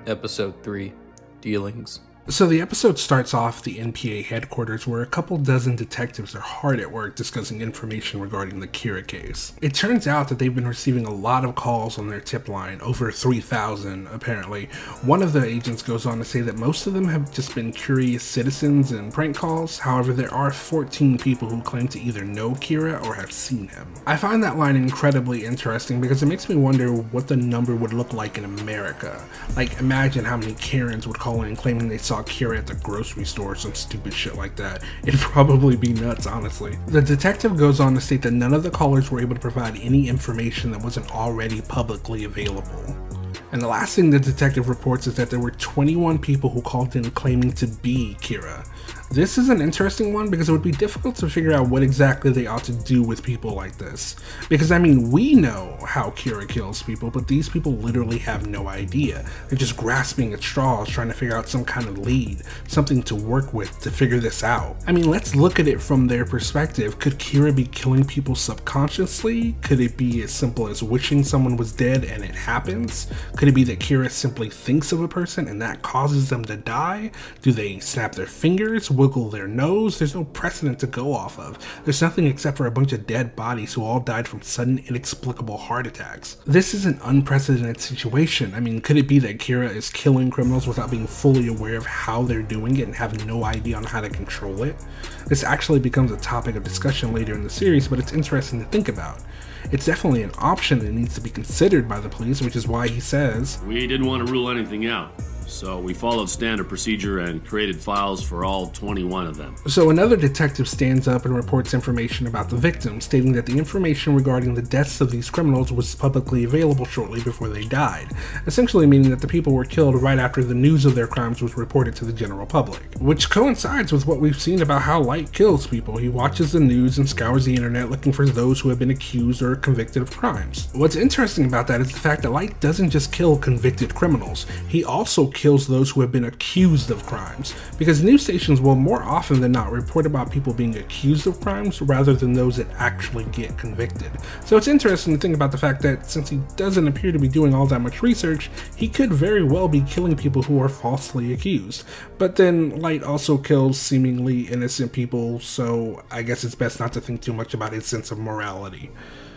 Episode 3, Dealings. So the episode starts off the NPA headquarters where a couple dozen detectives are hard at work discussing information regarding the Kira case. It turns out that they've been receiving a lot of calls on their tip line, over 3,000 apparently. One of the agents goes on to say that most of them have just been curious citizens and prank calls. However, there are 14 people who claim to either know Kira or have seen him. I find that line incredibly interesting because it makes me wonder what the number would look like in America. Like, imagine how many Karens would call in claiming they saw Kira at the grocery store or some stupid shit like that. It'd probably be nuts, honestly. The detective goes on to state that none of the callers were able to provide any information that wasn't already publicly available. And the last thing the detective reports is that there were 21 people who called in claiming to be Kira. This is an interesting one because it would be difficult to figure out what exactly they ought to do with people like this. Because I mean, we know how Kira kills people, but these people literally have no idea. They're just grasping at straws trying to figure out some kind of lead, something to work with to figure this out. I mean, let's look at it from their perspective. Could Kira be killing people subconsciously? Could it be as simple as wishing someone was dead and it happens? Could it be that Kira simply thinks of a person and that causes them to die? Do they snap their fingers? Wiggle their nose? There's no precedent to go off of. There's nothing except for a bunch of dead bodies who all died from sudden inexplicable heart attacks. This is an unprecedented situation. I mean, could it be that Kira is killing criminals without being fully aware of how they're doing it and have no idea on how to control it? This actually becomes a topic of discussion later in the series, but it's interesting to think about. It's definitely an option that needs to be considered by the police, which is why he says, "We didn't want to rule anything out. So we followed standard procedure and created files for all 21 of them." So another detective stands up and reports information about the victims, stating that the information regarding the deaths of these criminals was publicly available shortly before they died, essentially meaning that the people were killed right after the news of their crimes was reported to the general public, which coincides with what we've seen about how Light kills people. He watches the news and scours the internet looking for those who have been accused or convicted of crimes. What's interesting about that is the fact that Light doesn't just kill convicted criminals, he also kills those who have been accused of crimes, because news stations will more often than not report about people being accused of crimes rather than those that actually get convicted. So it's interesting to think about the fact that since he doesn't appear to be doing all that much research, he could very well be killing people who are falsely accused. But then Light also kills seemingly innocent people, so I guess it's best not to think too much about his sense of morality.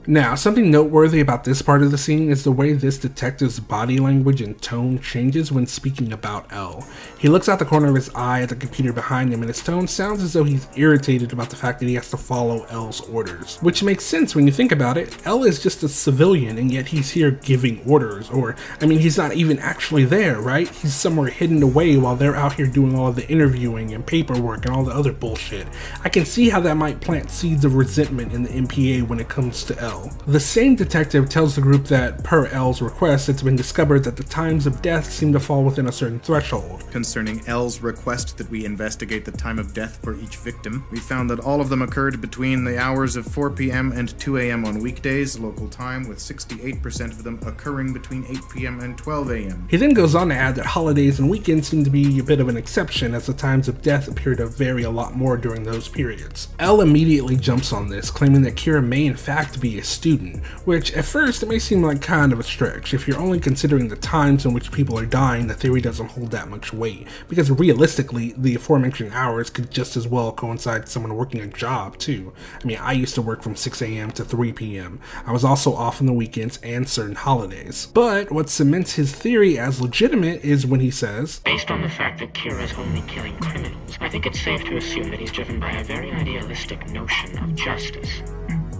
Now, something noteworthy about this part of the scene is the way this detective's body language and tone changes when speaking about Elle. He looks out the corner of his eye at the computer behind him and his tone sounds as though he's irritated about the fact that he has to follow Elle's orders. Which makes sense when you think about it. Elle is just a civilian and yet he's here giving orders, or, I mean, he's not even actually there, right? He's somewhere hidden away while they're out here doing all of the interviewing and paperwork and all the other bullshit. I can see how that might plant seeds of resentment in the NPA when it comes to Elle. The same detective tells the group that, per Elle's request, it's been discovered that the times of death seem to fall within a certain threshold. Concerning Elle's request that we investigate the time of death for each victim, we found that all of them occurred between the hours of 4 p.m. and 2 a.m. on weekdays, local time, with 68% of them occurring between 8 p.m. and 12 a.m. He then goes on to add that holidays and weekends seem to be a bit of an exception, as the times of death appear to vary a lot more during those periods. Elle immediately jumps on this, claiming that Kira may in fact be a student, which at first it may seem like kind of a stretch. If you're only considering the times in which people are dying, the theory doesn't hold that much weight, because realistically the aforementioned hours could just as well coincide with someone working a job too. I mean, I used to work from 6 a.m. to 3 p.m. I was also off on the weekends and certain holidays. But what cements his theory as legitimate is when he says, "Based on the fact that Kira is only killing criminals, I think it's safe to assume that he's driven by a very idealistic notion of justice.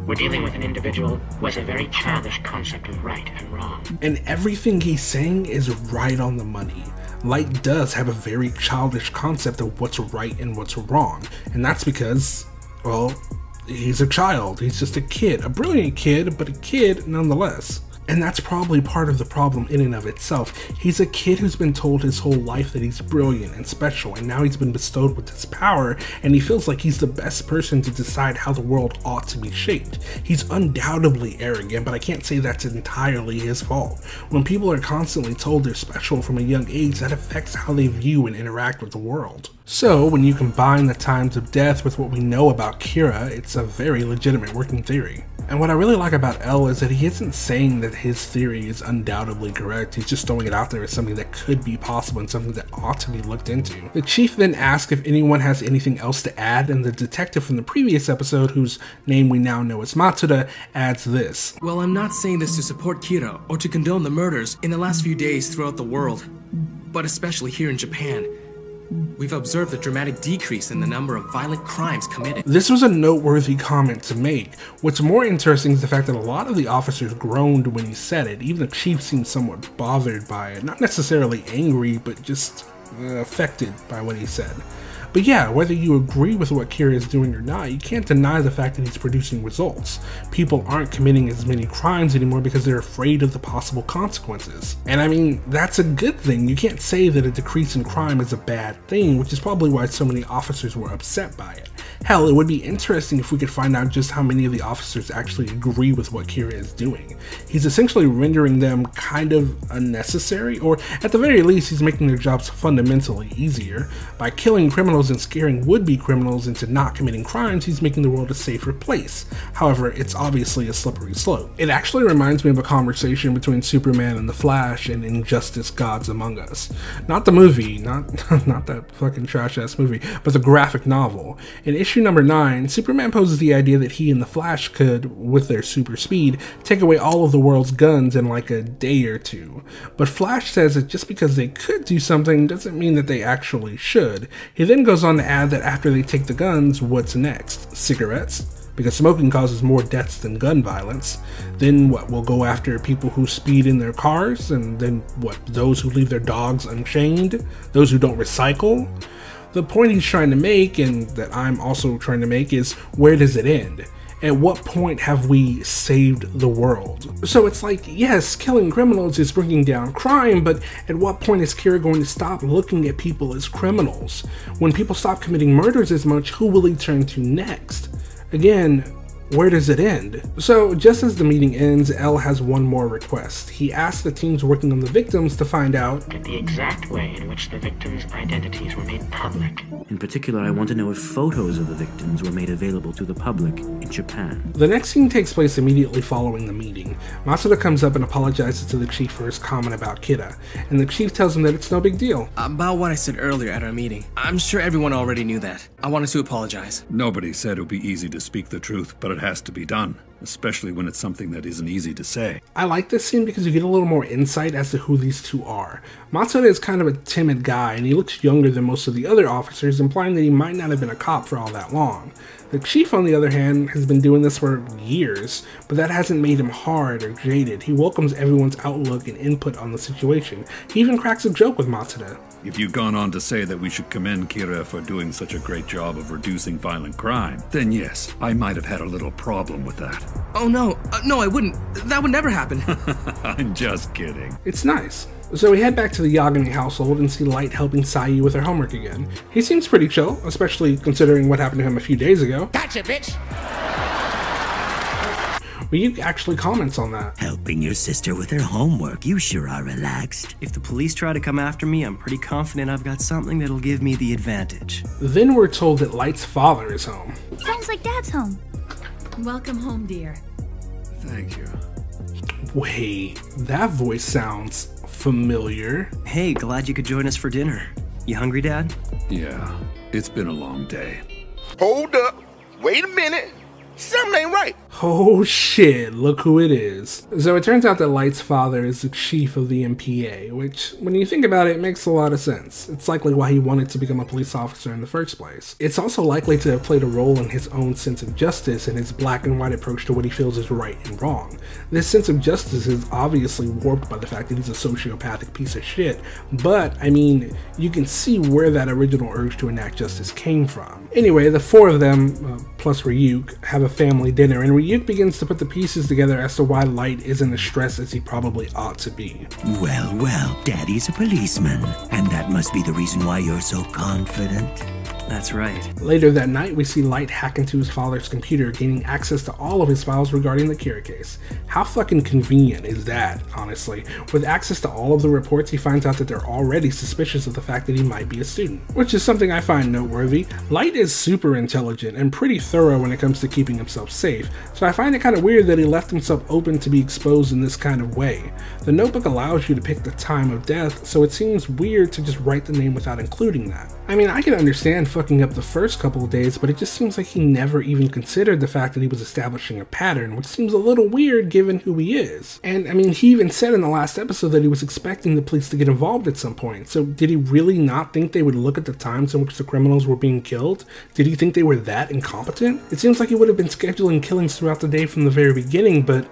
We're dealing with an individual who has a very childish concept of right and wrong." And everything he's saying is right on the money. Light does have a very childish concept of what's right and what's wrong, and that's because, well, he's a child. He's just a kid. A brilliant kid, but a kid nonetheless. And that's probably part of the problem in and of itself. He's a kid who's been told his whole life that he's brilliant and special, and now he's been bestowed with this power, and he feels like he's the best person to decide how the world ought to be shaped. He's undoubtedly arrogant, but I can't say that's entirely his fault. When people are constantly told they're special from a young age, that affects how they view and interact with the world. So, when you combine the times of death with what we know about Kira, it's a very legitimate working theory. And what I really like about L is that he isn't saying that his theory is undoubtedly correct, he's just throwing it out there as something that could be possible and something that ought to be looked into. The chief then asks if anyone has anything else to add, and the detective from the previous episode, whose name we now know as Matsuda, adds this. Well, I'm not saying this to support Kira or to condone the murders in the last few days throughout the world, but especially here in Japan. We've observed a dramatic decrease in the number of violent crimes committed. This was a noteworthy comment to make. What's more interesting is the fact that a lot of the officers groaned when he said it. Even the chief seemed somewhat bothered by it. Not necessarily angry, but just affected by what he said. But yeah, whether you agree with what Kira is doing or not, you can't deny the fact that he's producing results. People aren't committing as many crimes anymore because they're afraid of the possible consequences. And I mean, that's a good thing. You can't say that a decrease in crime is a bad thing, which is probably why so many officers were upset by it. Hell, it would be interesting if we could find out just how many of the officers actually agree with what Kira is doing. He's essentially rendering them kind of unnecessary, or at the very least, he's making their jobs fundamentally easier. By killing criminals and scaring would-be criminals into not committing crimes, he's making the world a safer place. However, it's obviously a slippery slope. It actually reminds me of a conversation between Superman and the Flash in Injustice: Gods Among Us. Not the movie, not that fucking trash-ass movie, but the graphic novel. In issue number 9, Superman poses the idea that he and the Flash could, with their super speed, take away all of the world's guns in like a day or two. But Flash says that just because they could do something doesn't mean that they actually should. He then goes on to add that after they take the guns, what's next? Cigarettes? Because smoking causes more deaths than gun violence. Then what, we'll go after people who speed in their cars? And then what, those who leave their dogs unchained? Those who don't recycle? The point he's trying to make, and that I'm also trying to make, is where does it end? At what point have we saved the world? So it's like, yes, killing criminals is bringing down crime, but at what point is Kira going to stop looking at people as criminals? When people stop committing murders as much, who will he turn to next? Again, where does it end? So just as the meeting ends, L has one more request. He asks the teams working on the victims to find out the exact way in which the victims' identities were made public. In particular, I want to know if photos of the victims were made available to the public in Japan. The next scene takes place immediately following the meeting. Matsuda comes up and apologizes to the chief for his comment about Kira, and the chief tells him that it's no big deal. About what I said earlier at our meeting. I'm sure everyone already knew that. I wanted to apologize. Nobody said it would be easy to speak the truth, but it has to be done, especially when it's something that isn't easy to say. I like this scene because you get a little more insight as to who these two are. Matsuda is kind of a timid guy, and he looks younger than most of the other officers, implying that he might not have been a cop for all that long. The chief, on the other hand, has been doing this for years, but that hasn't made him hard or jaded. He welcomes everyone's outlook and input on the situation. He even cracks a joke with Matsuda. If you've gone on to say that we should commend Kira for doing such a great job of reducing violent crime, then yes, I might have had a little problem with that. Oh no, no I wouldn't. That would never happen. I'm just kidding. It's nice. So we head back to the Yagami household and see Light helping Sayu with her homework again. He seems pretty chill, especially considering what happened to him a few days ago. Gotcha, bitch! Ryuk actually comments on that. Helping your sister with her homework, you sure are relaxed. If the police try to come after me, I'm pretty confident I've got something that'll give me the advantage. Then we're told that Light's father is home. Sounds like Dad's home. Welcome home, dear. Thank you. Wait, that voice sounds familiar. Hey, glad you could join us for dinner. You hungry, Dad? Yeah, it's been a long day. Hold up. Wait a minute. Something ain't right. Oh shit, look who it is. So it turns out that Light's father is the chief of the MPA, which, when you think about it, makes a lot of sense. It's likely why he wanted to become a police officer in the first place. It's also likely to have played a role in his own sense of justice and his black and white approach to what he feels is right and wrong. This sense of justice is obviously warped by the fact that he's a sociopathic piece of shit, but, I mean, you can see where that original urge to enact justice came from. Anyway, the four of them, plus Ryuk, have a family dinner, and Ryuk begins to put the pieces together as to why Light isn't as stressed as he probably ought to be. Well, Daddy's a policeman, and that must be the reason why you're so confident. That's right. Later that night, we see Light hack into his father's computer, gaining access to all of his files regarding the Kira case. How fucking convenient is that, honestly? With access to all of the reports, he finds out that they're already suspicious of the fact that he might be a student, which is something I find noteworthy. Light is super intelligent and pretty thorough when it comes to keeping himself safe, so I find it kind of weird that he left himself open to be exposed in this kind of way. The notebook allows you to pick the time of death, so it seems weird to just write the name without including that. I mean, I can understand fucking up the first couple of days, but it just seems like he never even considered the fact that he was establishing a pattern, which seems a little weird given who he is. And I mean, he even said in the last episode that he was expecting the police to get involved at some point, so did he really not think they would look at the times in which the criminals were being killed? Did he think they were that incompetent? It seems like he would have been scheduling killings throughout the day from the very beginning, but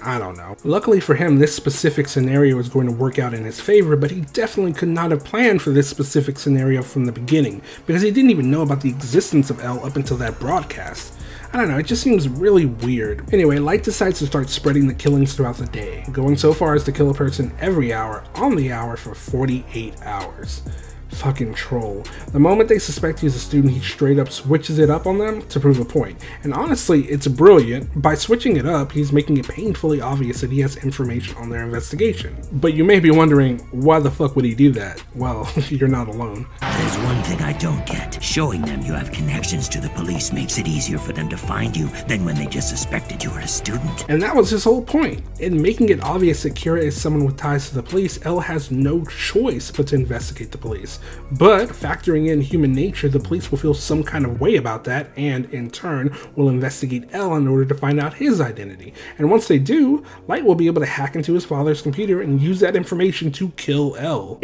I don't know. Luckily for him, this specific scenario is going to work out in his favor, but he definitely could not have planned for this specific scenario from the beginning, because he didn't even know about the existence of L up until that broadcast. I don't know, it just seems really weird. Anyway, Light decides to start spreading the killings throughout the day, going so far as to kill a person every hour, on the hour, for 48 hours. Fucking troll. The moment they suspect he's a student, he straight up switches it up on them to prove a point. And honestly, it's brilliant. By switching it up, he's making it painfully obvious that he has information on their investigation. But you may be wondering, why the fuck would he do that? Well, you're not alone. There's one thing I don't get. Showing them you have connections to the police makes it easier for them to find you than when they just suspected you were a student. And that was his whole point. In making it obvious that Kira is someone with ties to the police, L has no choice but to investigate the police. But factoring in human nature, the police will feel some kind of way about that, and in turn will investigate L in order to find out his identity. And once they do, Light will be able to hack into his father's computer and use that information to kill L.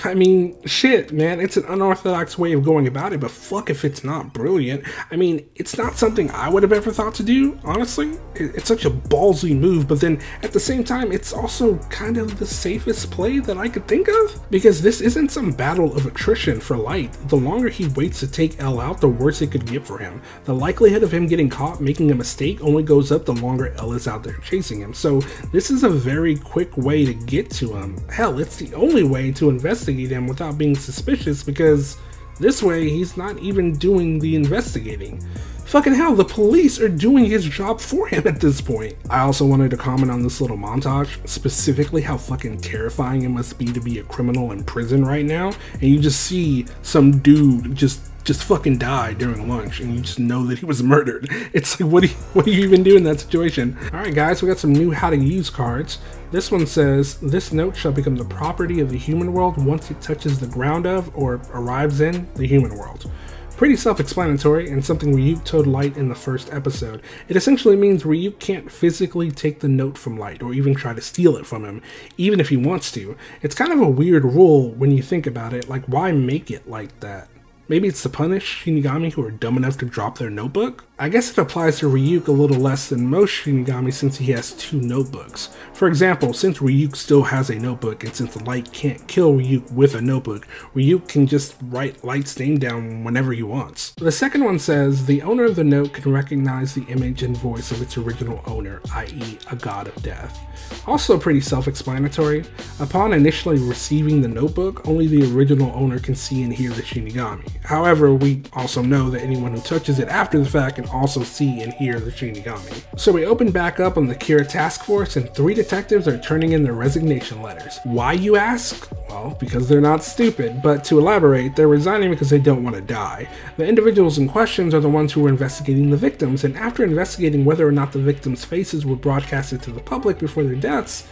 I mean, shit, man, it's an unorthodox way of going about it, but fuck if it's not brilliant. I mean, it's not something I would have ever thought to do, honestly. It's such a ballsy move, but then at the same time, it's also kind of the safest play that I could think of, because this isn't some battle of attrition for Light. The longer he waits to take L out, the worse it could get for him. The likelihood of him getting caught making a mistake only goes up the longer L is out there chasing him, so this is a very quick way to get to him. Hell, it's the only way to investigate him without being suspicious, because this way he's not even doing the investigating. Fucking hell, the police are doing his job for him at this point. I also wanted to comment on this little montage, specifically how fucking terrifying it must be to be a criminal in prison right now, and you just see some dude just fucking die during lunch, and you just know that he was murdered. It's like, what do you even do in that situation? Alright guys, we got some new how to use cards. This one says, this note shall become the property of the human world once it touches the ground of, or arrives in, the human world. Pretty self-explanatory, and something Ryuk told Light in the first episode. It essentially means Ryuk can't physically take the note from Light, or even try to steal it from him, even if he wants to. It's kind of a weird rule when you think about it, like why make it like that? Maybe it's to punish Shinigami who are dumb enough to drop their notebook? I guess it applies to Ryuk a little less than most Shinigami since he has 2 notebooks. For example, since Ryuk still has a notebook, and since Light can't kill Ryuk with a notebook, Ryuk can just write Light's name down whenever he wants. The second one says, the owner of the note can recognize the image and voice of its original owner, i.e. a god of death. Also pretty self-explanatory. Upon initially receiving the notebook, only the original owner can see and hear the Shinigami. However, we also know that anyone who touches it after the fact can also see and hear the Shinigami. So we open back up on the Kira task force, and 3 detectives are turning in their resignation letters. Why, you ask? Well, because they're not stupid, but to elaborate, they're resigning because they don't want to die. The individuals in question are the ones who were investigating the victims, and after investigating whether or not the victims' faces were broadcasted to the public before their deaths,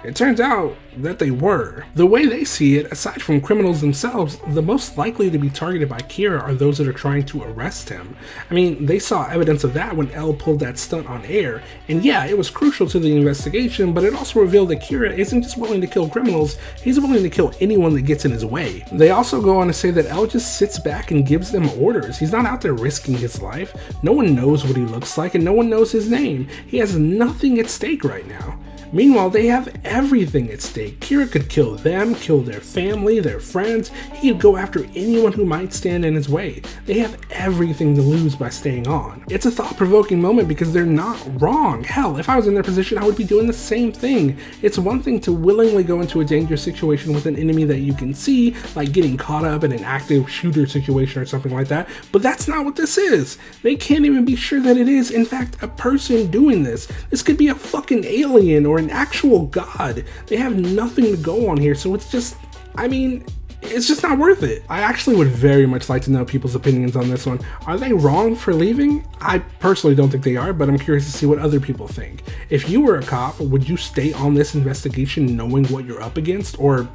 it turns out that they were. The way they see it, aside from criminals themselves, the most likely to be targeted by Kira are those that are trying to arrest him. I mean, they saw evidence of that when L pulled that stunt on air, and yeah, it was crucial to the investigation, but it also revealed that Kira isn't just willing to kill criminals, he's willing to kill anyone that gets in his way. They also go on to say that L just sits back and gives them orders. He's not out there risking his life. No one knows what he looks like, and no one knows his name. He has nothing at stake right now. Meanwhile, they have everything at stake. Kira could kill them, kill their family, their friends. He could go after anyone who might stand in his way. They have everything to lose by staying on. It's a thought-provoking moment because they're not wrong. Hell, if I was in their position, I would be doing the same thing. It's one thing to willingly go into a dangerous situation with an enemy that you can see, like getting caught up in an active shooter situation or something like that, but that's not what this is. They can't even be sure that it is, in fact, a person doing this. This could be a fucking alien or an actual god. They have nothing to go on here, so it's just, I mean, it's just not worth it. I actually would very much like to know people's opinions on this one. Are they wrong for leaving? I personally don't think they are, but I'm curious to see what other people think. If you were a cop, would you stay on this investigation knowing what you're up against, or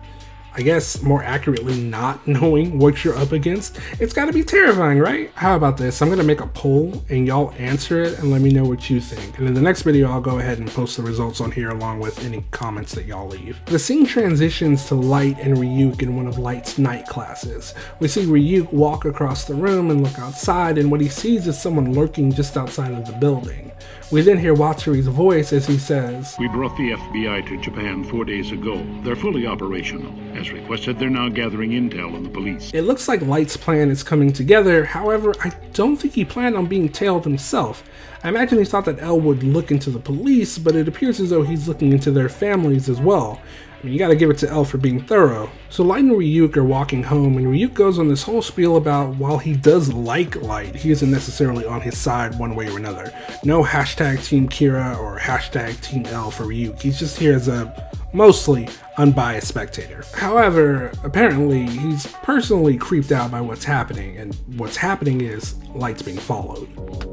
I guess more accurately not knowing what you're up against? It's gotta be terrifying, right? How about this? I'm gonna make a poll and y'all answer it and let me know what you think. And in the next video, I'll go ahead and post the results on here along with any comments that y'all leave. The scene transitions to Light and Ryuk in one of Light's night classes. We see Ryuk walk across the room and look outside, and what he sees is someone lurking just outside of the building. We then hear Watsuri's voice as he says, "We brought the FBI to Japan 4 days ago. They're fully operational. As requested, they're now gathering intel on the police." It looks like Light's plan is coming together. However, I don't think he planned on being tailed himself. I imagine he thought that L would look into the police, but it appears as though he's looking into their families as well. I mean, you gotta give it to L for being thorough. So Light and Ryuk are walking home, and Ryuk goes on this whole spiel about while he does like Light, he isn't necessarily on his side one way or another. No hashtag Team Kira or hashtag Team L for Ryuk. He's just here as a mostly unbiased spectator. However, apparently he's personally creeped out by what's happening, and what's happening is Light's being followed.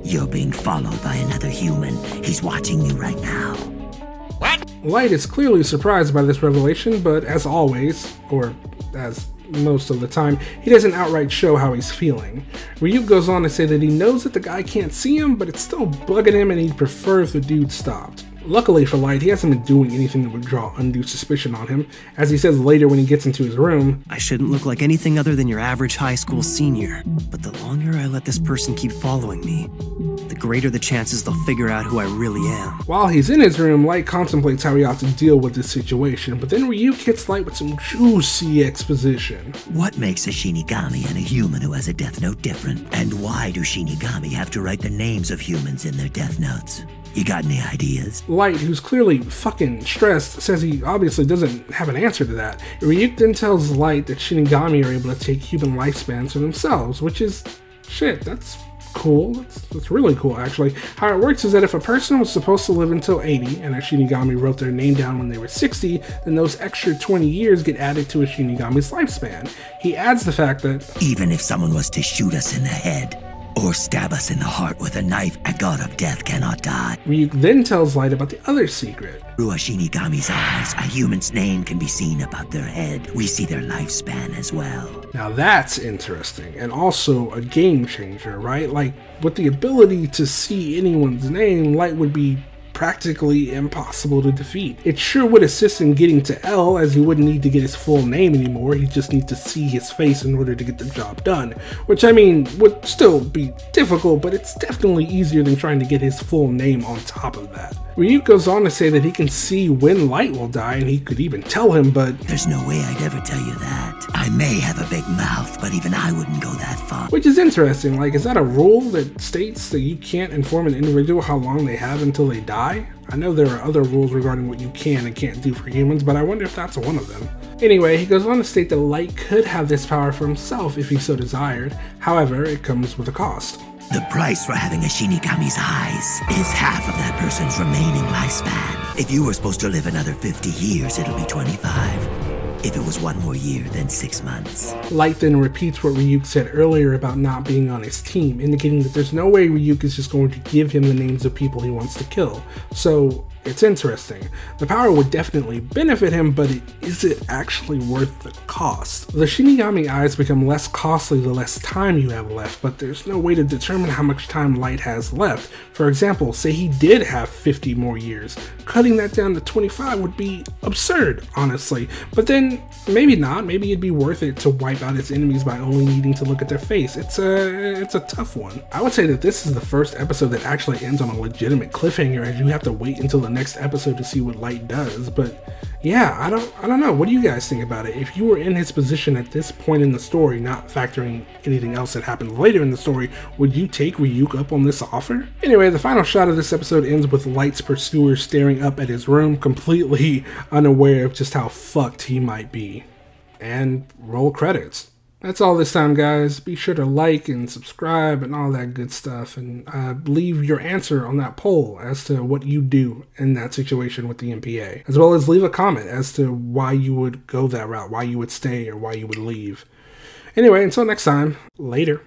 You're being followed by another human. He's watching you right now. Light is clearly surprised by this revelation, but as always, or as most of the time, he doesn't outright show how he's feeling. Ryuk goes on to say that he knows that the guy can't see him, but it's still bugging him and he'd prefer if the dude stopped. Luckily for Light, he hasn't been doing anything that would draw undue suspicion on him. As he says later when he gets into his room, "I shouldn't look like anything other than your average high school senior, but the longer I let this person keep following me, the greater the chances they'll figure out who I really am." While he's in his room, Light contemplates how he ought to deal with this situation, but then Ryuk hits Light with some juicy exposition. What makes a Shinigami and a human who has a death note different? And why do Shinigami have to write the names of humans in their death notes? You got any ideas? Light, who's clearly fucking stressed, says he obviously doesn't have an answer to that. Ryuk then tells Light that Shinigami are able to take human lifespans for themselves, which is, shit, that's cool. That's really cool, actually. How it works is that if a person was supposed to live until 80, and a Shinigami wrote their name down when they were 60, then those extra 20 years get added to a Shinigami's lifespan. He adds the fact that even if someone was to shoot us in the head, or stab us in the heart with a knife, a god of death cannot die. Ryuk then tells Light about the other secret. Through a Shinigami's eyes, a human's name can be seen above their head. We see their lifespan as well. Now that's interesting, and also a game changer, right? Like, with the ability to see anyone's name, Light would be practically impossible to defeat. It sure would assist in getting to L, as he wouldn't need to get his full name anymore. He just needs to see his face in order to get the job done, which I mean would still be difficult, but it's definitely easier than trying to get his full name on top of that. Ryuk goes on to say that he can see when Light will die, and he could even tell him, but there's no way I'd ever tell you that. I may have a big mouth, but even I wouldn't go that far. Which is interesting. Like, is that a rule that states that you can't inform an individual how long they have until they die? I know there are other rules regarding what you can and can't do for humans, but I wonder if that's one of them. Anyway, he goes on to state that Light could have this power for himself if he so desired. However, it comes with a cost. The price for having a Shinigami's eyes is half of that person's remaining lifespan. If you were supposed to live another 50 years, it'll be 25. If it was one more year, then 6 months. Light then repeats what Ryuk said earlier about not being on his team, indicating that there's no way Ryuk is just going to give him the names of people he wants to kill. So, it's interesting. The power would definitely benefit him, but is it actually worth the cost? The Shinigami eyes become less costly the less time you have left, but there's no way to determine how much time Light has left. For example, say he did have 50 more years. Cutting that down to 25 would be absurd, honestly. But then, maybe not. Maybe it'd be worth it to wipe out its enemies by only needing to look at their face. It's a tough one. I would say that this is the first episode that actually ends on a legitimate cliffhanger, as you have to wait until the next episode to see what Light does. But yeah, I don't know. What do you guys think about it? If you were in his position at this point in the story, not factoring anything else that happens later in the story, would you take Ryuk up on this offer? Anyway, the final shot of this episode ends with Light's pursuer staring up at his room, completely unaware of just how fucked he might be. And roll credits. That's all this time, guys. Be sure to like and subscribe and all that good stuff, and leave your answer on that poll as to what you do in that situation with the MPA, as well as leave a comment as to why you would go that route, why you would stay, or why you would leave. Anyway, until next time, later.